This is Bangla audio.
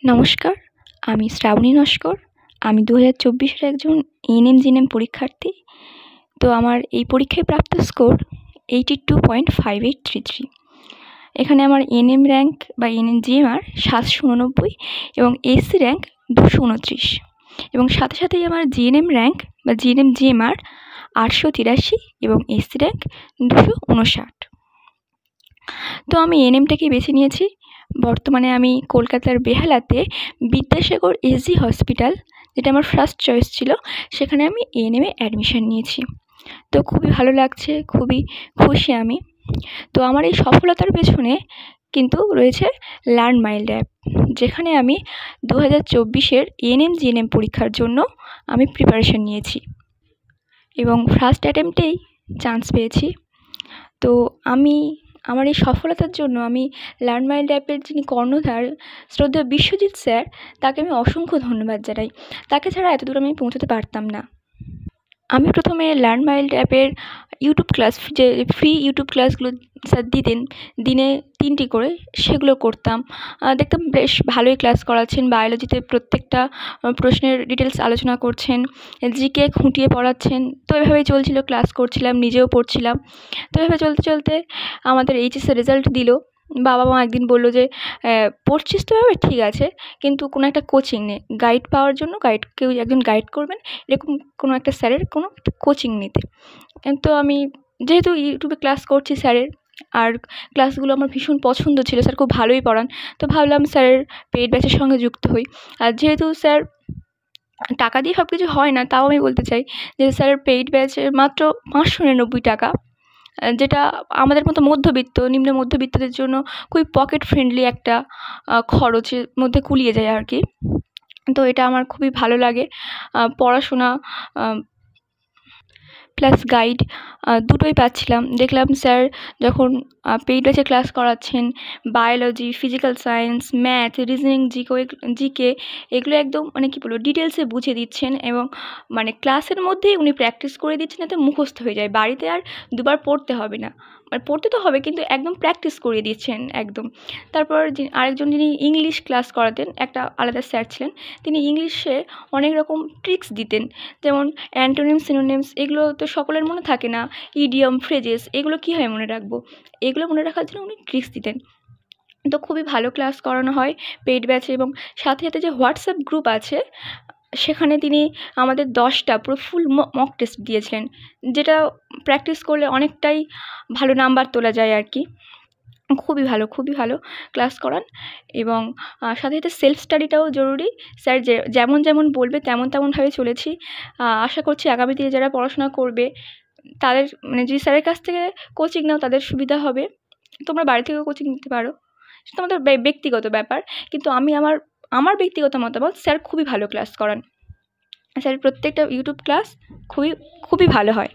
নমস্কার, আমি শ্রাবণী নস্কর। আমি 2024-এর একজন এএনএম জিএনএম পরীক্ষার্থী। তো আমার এই পরীক্ষায় প্রাপ্ত স্কোর 82.5833। এখানে আমার এএনএম র্যাঙ্ক বা এএনএম জিএমআর 789 এবং এসসি র্যাঙ্ক 229, এবং সাথে সাথেই আমার জিএনএম র্যাঙ্ক বা জিএনএম জিএমআর 883 এবং এসসি র্যাঙ্ক 259। তো আমি এএনএমটাকেই বেছে নিয়েছি। বর্তমানে আমি কলকাতার বেহালাতে বিদ্যাসাগর এসজি হসপিটাল, যেটা আমার ফার্স্ট চয়েস ছিল, সেখানে আমি এএনএমে অ্যাডমিশন নিয়েছি। তো খুবই ভালো লাগছে, খুবই খুশি আমি। তো আমার এই সফলতার পেছনে কিন্তু রয়েছে লার্ন মাইল্ড অ্যাপ, যেখানে আমি 2024-এর এএনএম জিএনএম পরীক্ষার জন্য আমি প্রিপারেশন নিয়েছি এবং ফার্স্ট অ্যাটেম্পটেই চান্স পেয়েছি। তো আমার এই সফলতার জন্য আমি লার্ন মাইল্ড অ্যাপের যিনি কর্ণধার শ্রদ্ধেয় বিশ্বজিৎ স্যার, তাকে আমি অসংখ্য ধন্যবাদ জানাই। তাকে ছাড়া এতদূর আমি পৌঁছতে পারতাম না। আমি প্রথমে লার্ন মাইল্ড অ্যাপের ইউটিউব ক্লাস, যে ফ্রি ইউটিউব ক্লাসগুলো স্যার দিতেন দিনে 3টি করে, সেগুলো করতাম। দেখতাম বেশ ভালোই ক্লাস করাচ্ছেন। বায়োলজিতে প্রত্যেকটা প্রশ্নের ডিটেলস আলোচনা করছেন, জিকে খুঁটিয়ে পড়াচ্ছেন। তো এভাবেই চলছিল, ক্লাস করছিলাম, নিজেও পড়ছিলাম। তো এভাবে চলতে চলতে আমাদের এইচএসের রেজাল্ট দিল। বাবা মা একদিন বললো যে পড়ছিস তো এভাবে, ঠিক আছে, কিন্তু কোনো একটা কোচিং নে, গাইড পাওয়ার জন্য কেউ একজন গাইড করবেন, এরকম কোনো একটা স্যারের কোনো একটা কোচিং নিতে। তো আমি যেহেতু ইউটিউবে ক্লাস করছি স্যারের, আর ক্লাসগুলো আমার ভীষণ পছন্দ ছিল, স্যার খুব ভালোই পড়ান, তো ভাবলাম স্যারের পেইড ব্যাচের সঙ্গে যুক্ত হই। আর যেহেতু স্যার টাকা দিয়ে সব কিছু হয় না, তাও আমি বলতে চাই যে স্যারের পেইড ব্যাচের মাত্র 599 টাকা, যেটা আমাদের মতো নিম্ন মধ্যবিত্তদের জন্য খুবই পকেট ফ্রেন্ডলি একটা খরচের মধ্যে কুলিয়ে যায় আর কি। তো এটা আমার খুবই ভালো লাগে। পড়াশোনা প্লাস গাইড দুটোই পাচ্ছিলাম। দেখলাম স্যার যখন পেইড ব্যাচে ক্লাস করাচ্ছেন, biology, physical science, math, reasoning, GK এগুলো একদম কী বলবো, ডিটেলসে বুঝিয়ে দিচ্ছেন, এবং ক্লাসের মধ্যেই উনি প্র্যাকটিস করে দিচ্ছেন যাতে মুখস্থ হয়ে যায়, বাড়িতে আর দুবার পড়তে হবে না। পড়তে তো হবে, কিন্তু একদম প্র্যাকটিস করিয়ে দিচ্ছেন একদম। তারপর আরেকজন যিনি ইংলিশ ক্লাস করাতেন, একটা আলাদা স্যার ছিলেন, তিনি ইংলিশে অনেক রকম ট্রিক্স দিতেন, যেমন অ্যান্টোনিমস, সিনোনিমস, এগুলো তো সকলের মনে থাকে না, ইডিয়ম, ফ্রেজেস, এগুলো কীভাবে মনে রাখবো, এগুলো মনে রাখার জন্য উনি ট্রিক্স দিতেন। তো খুবই ভালো ক্লাস করানো হয় পেইড ব্যাচে, এবং সাথে সাথে যে হোয়াটসঅ্যাপ গ্রুপ আছে, সেখানে তিনি আমাদের 10টা পুরো ফুল মক টেস্ট দিয়েছিলেন, যেটা প্র্যাকটিস করলে অনেকটাই ভালো নাম্বার তোলা যায় আর কি। খুবই ভালো ক্লাস করান, এবং সাথে সাথে সেলফ স্টাডিটাও জরুরি। স্যার যেমন বলবে তেমনভাবে চলেছি। আশা করছি আগামী দিনে যারা পড়াশোনা করবে, তাদের যদি স্যারের কাছ থেকে কোচিং নাও, তাদের সুবিধা হবে। তোমরা বাড়ি থেকেও কোচিং নিতে পারো, সেটা তোমাদের ব্যক্তিগত ব্যাপার। কিন্তু আমি আমার ব্যক্তিগত মতামত, স্যার খুবই ভালো ক্লাস করান। স্যারের প্রত্যেকটা ইউটিউব ক্লাস খুবই ভালো হয়।